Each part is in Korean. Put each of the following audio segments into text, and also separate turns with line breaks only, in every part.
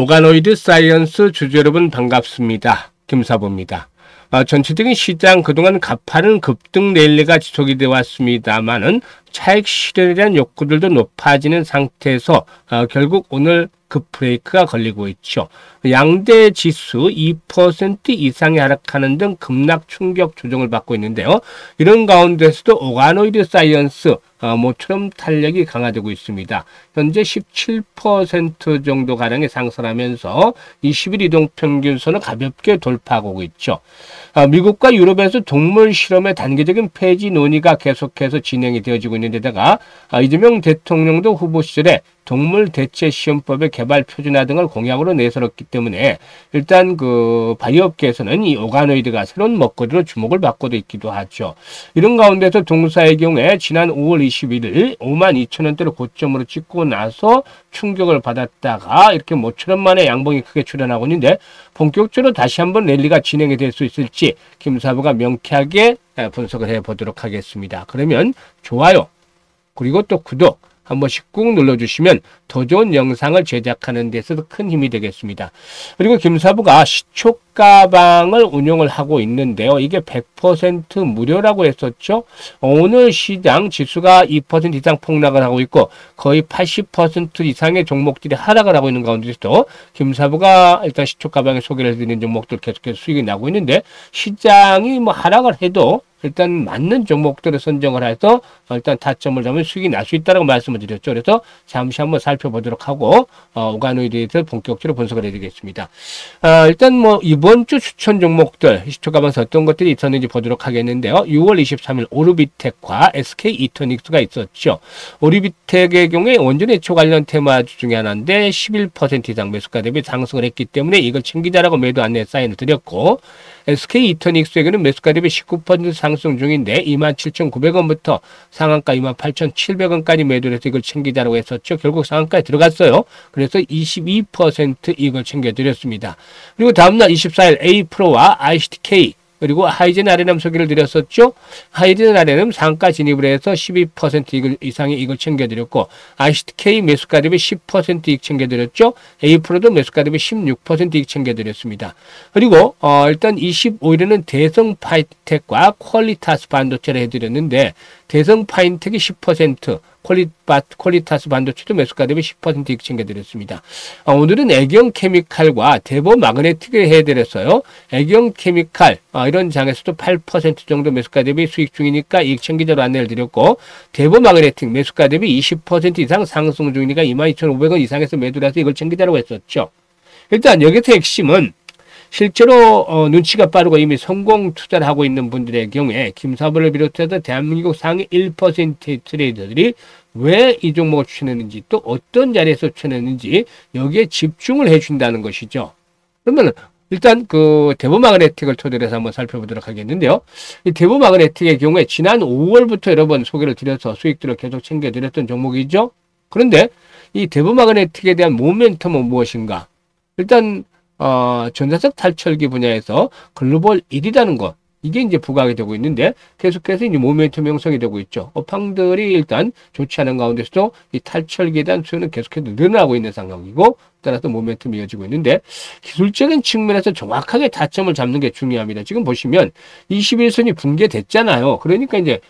오가노이드 사이언스 주주 여러분 반갑습니다. 김사부입니다. 전체적인 시장 그동안 가파른 급등 랠리가 지속이 되어 왔습니다만은 차익 실현에 대한 욕구들도 높아지는 상태에서 결국 오늘 급브레이크가 걸리고 있죠. 양대 지수 2% 이상이 하락하는 등 급락 충격 조정을 받고 있는데요. 이런 가운데서도 오가노이드 사이언스 모처럼 탄력이 강화되고 있습니다. 현재 17% 정도 가량의 상승하면서 20일 이동평균선을 가볍게 돌파하고 있죠. 미국과 유럽에서 동물 실험의 단계적인 폐지 논의가 계속해서 진행이 되어지고 있는 데다가 이재명 대통령도 후보 시절에 동물 대체 시험법의 개발 표준화 등을 공약으로 내세웠기 때문에 일단 그 바이오업계에서는 이 오가노이드가 새로운 먹거리로 주목을 받고도 있기도 하죠. 이런 가운데서 동사의 경우에 지난 5월 21일 52,000원대를 고점으로 찍고 나서 충격을 받았다가 이렇게 모처럼 만에 양봉이 크게 출현하고 있는데 본격적으로 다시 한번 랠리가 진행이 될 수 있을지 김사부가 명쾌하게 분석을 해보도록 하겠습니다. 그러면 좋아요 그리고 또 구독 한 번씩 꾹 눌러주시면 더 좋은 영상을 제작하는 데 있어서 큰 힘이 되겠습니다. 그리고 김사부가 시초가방을 운영을 하고 있는데요. 이게 100% 무료라고 했었죠. 오늘 시장 지수가 2% 이상 폭락을 하고 있고 거의 80% 이상의 종목들이 하락을 하고 있는 가운데서도 김사부가 일단 시초가방에 소개를 해드리는 종목들 계속해서 수익이 나고 있는데 시장이 뭐 하락을 해도 일단 맞는 종목들을 선정을 해서 일단 타점을 잡으면 수익이 날 수 있다고 말씀을 드렸죠. 그래서 잠시 한번 살펴보도록 하고 오가노이드에 대해서 본격적으로 분석을 해드리겠습니다. 일단 뭐 이번 주 추천 종목들 시초가방에서 어떤 것들이 있었는지 보도록 하겠는데요. 6월 23일 오르비텍과 SK 이터닉스가 있었죠. 오르비텍의 경우에 원전 해초 관련 테마주 중에 하나인데 11% 이상 매수가 대비 상승을 했기 때문에 이걸 챙기자라고 매도 안내 사인을 드렸고 SK 이터닉스에게는 매수가 대비 19% 상승 중인데 27,900원부터 상한가 28,700원까지 매도를 해서 이걸 챙기자라고 했었죠. 결국 상한가에 들어갔어요. 그래서 22% 이걸 챙겨드렸습니다. 그리고 다음날 24일 A프로와 ICTK 그리고 하이젠 아레남 소개를 드렸었죠. 하이젠 아레남 상가 진입을 해서 12% 이상의 이익을 챙겨드렸고 ICTK 매수가 대비 10% 이익 챙겨드렸죠. A프로도 매수가 대비 16% 이익 챙겨드렸습니다. 그리고 일단 25일에는 대성 파이텍과 퀄리타스 반도체를 해드렸는데 대성 파이텍이 10% 퀄리타스 반도체도 매수가 대비 10% 이익 챙겨드렸습니다. 오늘은 애경 케미칼과 대보 마그네틱을 해드렸어요. 애경 케미칼 이런 장에서도 8% 정도 매수가 대비 수익 중이니까 이익 챙기자로 안내를 드렸고 대보 마그네틱 매수가 대비 20% 이상 상승 중이니까 22,500원 이상에서 매도를 해서 이걸 챙기자라고 했었죠. 일단 여기서 핵심은 실제로 눈치가 빠르고 이미 성공 투자를 하고 있는 분들의 경우에 김사부를 비롯해서 대한민국 상위 1%의 트레이더들이 왜 이 종목을 추천했는지 또 어떤 자리에서 추천했는지 여기에 집중을 해준다는 것이죠. 그러면 일단 그 대보마그네틱을 토대로 해서 한번 살펴보도록 하겠는데요. 이 대보마그네틱의 경우에 지난 5월부터 여러 번 소개를 드려서 수익들을 계속 챙겨드렸던 종목이죠. 그런데 이 대보마그네틱에 대한 모멘텀은 무엇인가? 일단 전자석 탈철기 분야에서 글로벌 1위라는 것 이게 이제 부각이 되고 있는데 계속해서 이제 모멘텀 형성이 되고 있죠. 업황들이 일단 좋지 않은 가운데서도 이 탈철기에 대한 수요는 계속해서 늘어나고 있는 상황이고 따라서 모멘텀이 이어지고 있는데 기술적인 측면에서 정확하게 타점을 잡는 게 중요합니다. 지금 보시면 21선이 붕괴됐잖아요. 그러니까 이제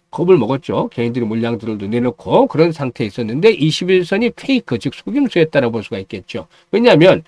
겁을 먹었죠. 개인들이 물량들을 내놓고 그런 상태에 있었는데 21선이 페이크 즉 속임수였다라고 볼 수가 있겠죠. 왜냐하면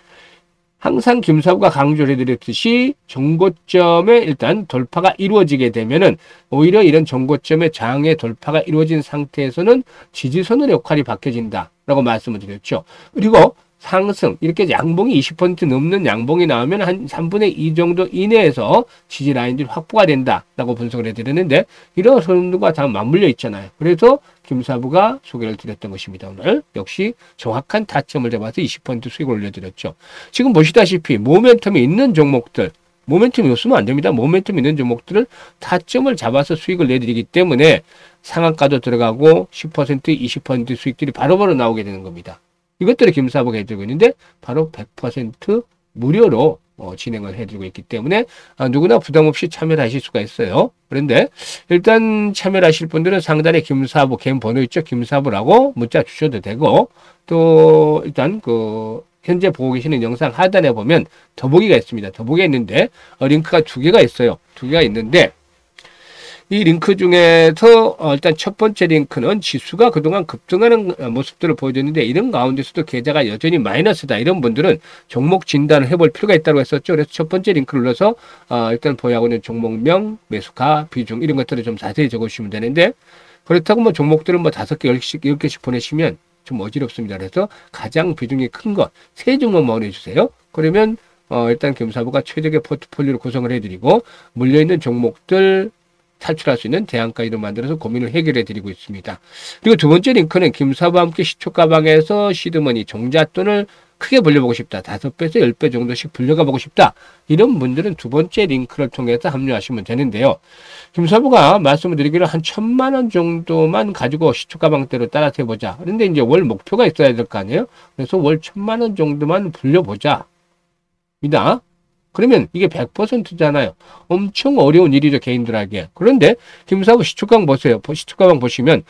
항상 김사부가 강조를 해드렸듯이 정고점에 일단 돌파가 이루어지게 되면은 오히려 이런 정고점의 장의 돌파가 이루어진 상태에서는 지지선의 역할이 바뀌어진다라고 말씀을 드렸죠. 그리고 상승 이렇게 양봉이 20% 넘는 양봉이 나오면 한 3분의 2 정도 이내에서 지지 라인들이 확보가 된다라고 분석을 해드렸는데 이런 흐름들과 다 맞물려 있잖아요. 그래서 김사부가 소개를 드렸던 것입니다. 오늘 역시 정확한 타점을 잡아서 20% 수익을 올려드렸죠. 지금 보시다시피 모멘텀이 있는 종목들 모멘텀이 없으면 안 됩니다. 모멘텀 있는 종목들을 타점을 잡아서 수익을 내드리기 때문에 상한가도 들어가고 10% 20% 수익들이 바로바로 나오게 되는 겁니다. 이것들을 김사부가 해드리고 있는데 바로 100% 무료로 진행을 해드리고 있기 때문에 누구나 부담없이 참여를 하실 수가 있어요. 그런데 일단 참여를 하실 분들은 상단에 김사부 개인 번호 있죠. 김사부라고 문자 주셔도 되고 또 일단 그 현재 보고 계시는 영상 하단에 보면 더보기가 있습니다. 더보기가 있는데 링크가 두 개가 있어요. 두 개가 있는데 이 링크 중에서 일단 첫 번째 링크는 지수가 그동안 급등하는 모습들을 보여줬는데 이런 가운데서도 계좌가 여전히 마이너스다. 이런 분들은 종목 진단을 해볼 필요가 있다고 했었죠. 그래서 첫 번째 링크를 눌러서 일단 보유하고 있는 종목명, 매수가, 비중 이런 것들을 좀 자세히 적어주시면 되는데 그렇다고 뭐 종목들은 뭐 5개, 10개씩 보내시면 좀 어지럽습니다. 그래서 가장 비중이 큰 것, 세 종목만 보내주세요. 그러면 일단 금사부가 최적의 포트폴리오를 구성을 해드리고 물려있는 종목들 탈출할 수 있는 대안까지도 만들어서 고민을 해결해 드리고 있습니다. 그리고 두 번째 링크는 김사부와 함께 시초가방에서 시드머니 종잣돈을 크게 벌려보고 싶다. 5배에서 10배 정도씩 불려가 보고 싶다. 이런 분들은 두 번째 링크를 통해서 합류하시면 되는데요. 김사부가 말씀을 드리기로 한 1,000만 원 정도만 가지고 시초가방대로 따라서 해보자. 그런데 이제 월 목표가 있어야 될 거 아니에요? 그래서 월 1,000만 원 정도만 불려보자. 입니다. 그러면 이게 100%잖아요. 엄청 어려운 일이죠, 개인들에게. 그런데 김사부 시초가방 보세요. 시초가방 보시면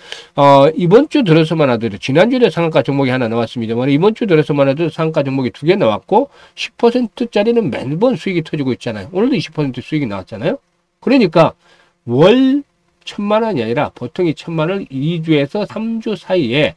이번 주 들어서만 하더라도 지난주에 상한가 종목이 하나 나왔습니다만 이번 주 들어서만 해도 상한가 종목이 2개 나왔고 10%짜리는 매번 수익이 터지고 있잖아요. 오늘도 20% 수익이 나왔잖아요. 그러니까 월 1,000만 원이 아니라 보통 이 1,000만 원을 2주에서 3주 사이에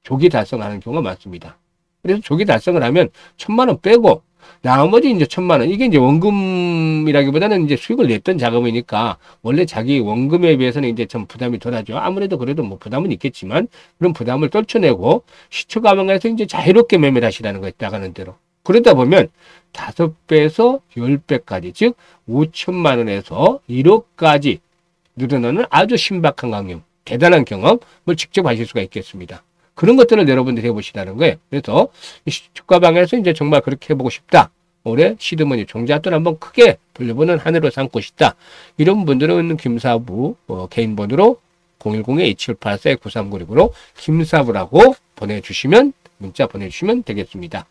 조기 달성하는 경우가 많습니다. 그래서 조기 달성을 하면 1,000만 원 빼고 나머지 이제 1,000만 원. 이게 이제 원금이라기보다는 이제 수익을 냈던 자금이니까 원래 자기 원금에 비해서는 이제 좀 부담이 덜하죠. 아무래도 그래도 뭐 부담은 있겠지만 그런 부담을 떨쳐내고 시초가방에서 이제 자유롭게 매매를 하시라는 거예요. 나가는 대로. 그러다 보면 5배에서 10배까지 즉 5,000만 원에서 1억까지 늘어나는 아주 신박한 경험, 대단한 경험을 직접 하실 수가 있겠습니다. 그런 것들을 여러분들이 해보시라는 거예요. 그래서 시초가방에서 이제 정말 그렇게 해보고 싶다. 올해 시드머니 종잣돈 한번 크게 불려보는 한 해로 삼고 싶다. 이런 분들은 김사부 개인 번호로 010-2784-9396으로 김사부라고 보내주시면 문자 보내주시면 되겠습니다.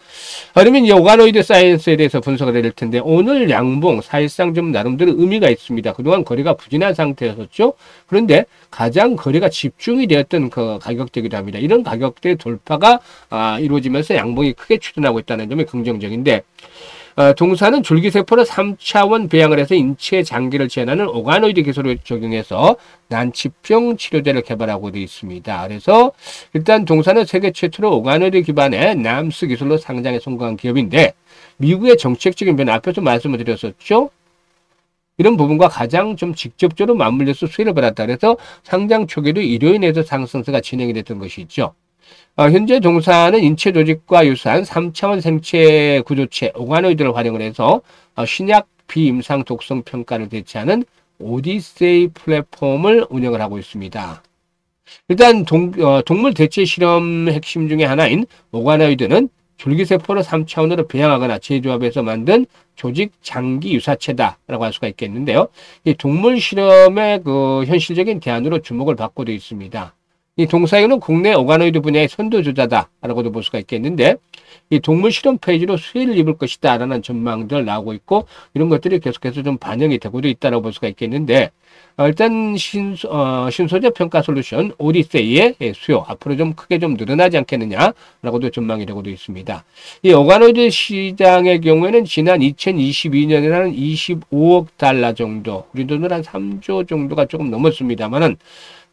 그러면 이 오가노이드 사이언스에 대해서 분석을 해야 될 텐데 오늘 양봉 사실상 좀 나름대로 의미가 있습니다. 그동안 거래가 부진한 상태였었죠. 그런데 가장 거래가 집중이 되었던 그 가격대이기도 합니다. 이런 가격대 돌파가 이루어지면서 양봉이 크게 추진하고 있다는 점이 긍정적인데 동사는 줄기세포를 3차원 배양을 해서 인체 장기를 제한하는 오가노이드 기술을 적용해서 난치병 치료제를 개발하고 되어 있습니다. 그래서 일단 동사는 세계 최초로 오가노이드 기반의 남스 기술로 상장에 성공한 기업인데 미국의 정책적인 변화 앞에서 말씀을 드렸었죠. 이런 부분과 가장 좀 직접적으로 맞물려서 수혜를 받았다. 그래서 상장 초기도 이로 인해서 상승세가 진행이 됐던 것이 있죠. 현재 동사는 인체 조직과 유사한 3차원 생체 구조체 오가노이드를 활용을 해서 신약 비임상 독성 평가를 대체하는 오디세이 플랫폼을 운영을 하고 있습니다. 일단 동물 대체 실험 핵심 중에 하나인 오가노이드는 줄기세포를 3차원으로 배양하거나 재조합해서 만든 조직 장기 유사체다라고 할 수가 있겠는데요. 이 동물 실험의 그 현실적인 대안으로 주목을 받고 되어 있습니다. 이 동사에는 국내 오가노이드 분야의 선도주자다라고도 볼 수가 있겠는데 이 동물 실험 페이지로 수혜를 입을 것이다 라는 전망들 나오고 있고 이런 것들이 계속해서 좀 반영이 되고도 있다고 볼 수가 있겠는데 일단 신소재 평가 솔루션 오디세이의 수요 앞으로 좀 크게 좀 늘어나지 않겠느냐라고도 전망이 되고도 있습니다. 이 오가노이드 시장의 경우에는 지난 2022년에는 25억 달러 정도 우리 돈으로 한 3조 정도가 조금 넘었습니다만은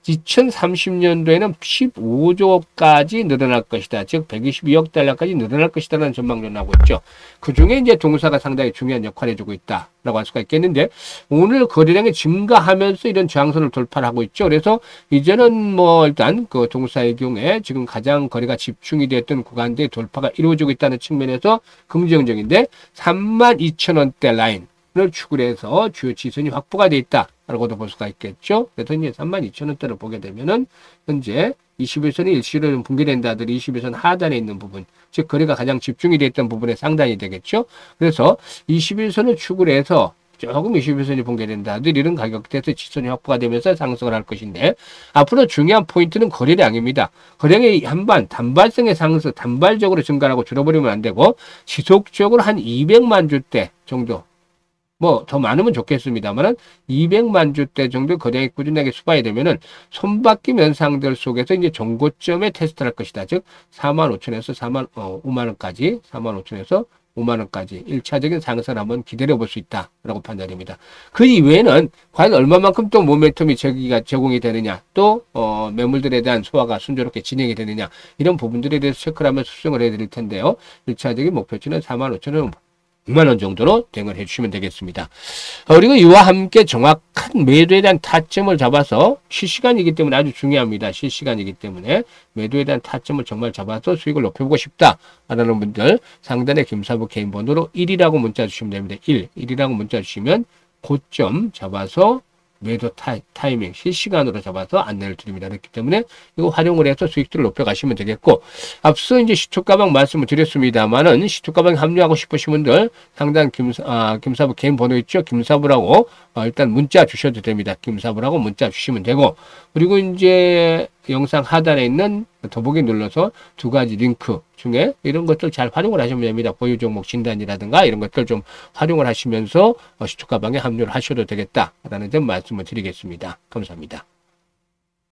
2030년도에는 15조까지 늘어날 것이다. 즉 122억 달러까지 늘어날 것이다라는 전망도 나오고 있죠. 그 중에 이제 동사가 상당히 중요한 역할을 해주고 있다라고 할 수가 있겠는데 오늘 거래량이 증가하면서 이런 저항선을 돌파를 하고 있죠. 그래서 이제는 뭐 일단 그 동사의 경우에 지금 가장 거래가 집중이 됐던 구간대 돌파가 이루어지고 있다는 측면에서 긍정적인데 32,000원대 라인 을 추구해서 주요 지선이 확보가 되어 있다라고도 볼 수가 있겠죠. 그래서 이제 32,000원대를 보게 되면은 현재 21선이 일시로 좀 붕괴된다더니 21선 하단에 있는 부분, 즉 거래가 가장 집중이 되어 있던 부분에 상단이 되겠죠. 그래서 21선을 추구를 해서 조금 21선이 붕괴된다더니 이런 가격대에서 지선이 확보가 되면서 상승을 할 것인데 앞으로 중요한 포인트는 거래량입니다. 거래량이 단발성의 상승, 단발적으로 증가하고 줄어버리면 안 되고 지속적으로 한 200만 주대 정도 뭐 더 많으면 좋겠습니다만은 200만 주대 정도 거래량이 꾸준하게 수반이 되면은 손바뀜 현상들 속에서 이제 정고점에 테스트할 것이다. 즉 45,000에서 5만 원까지 45,000에서 5만 원까지 1차적인 상승을 한번 기다려 볼 수 있다라고 판단됩니다. 그 이외에는 과연 얼마만큼 또 모멘텀이 제공이 되느냐, 또 매물들에 대한 소화가 순조롭게 진행이 되느냐, 이런 부분들에 대해서 체크를 하면서 수정을 해드릴 텐데요. 1차적인 목표치는 45,000원 6만 원 정도로 대응을 해주시면 되겠습니다. 그리고 이와 함께 정확한 매도에 대한 타점을 잡아서 실시간이기 때문에 아주 중요합니다. 실시간이기 때문에 매도에 대한 타점을 정말 잡아서 수익을 높여보고 싶다라는 분들 상단에 김사부 개인 번호로 1이라고 문자 주시면 됩니다. 1이라고 문자 주시면 고점 잡아서 매도 타이밍 실시간으로 잡아서 안내를 드립니다. 그렇기 때문에 이거 활용을 해서 수익들을 높여가시면 되겠고, 앞서 이제 시초가방 말씀을 드렸습니다만은 시초가방에 합류하고 싶으신 분들 상단 김사부 개인 번호 있죠? 김사부라고 일단 문자 주셔도 됩니다. 김사부라고 문자 주시면 되고, 그리고 이제 영상 하단에 있는 더보기 눌러서 두 가지 링크 중에 이런 것들 잘 활용을 하시면 됩니다. 보유 종목 진단이라든가 이런 것들 좀 활용을 하시면서 시초가방에 합류를 하셔도 되겠다라는 점 말씀을 드리겠습니다. 감사합니다.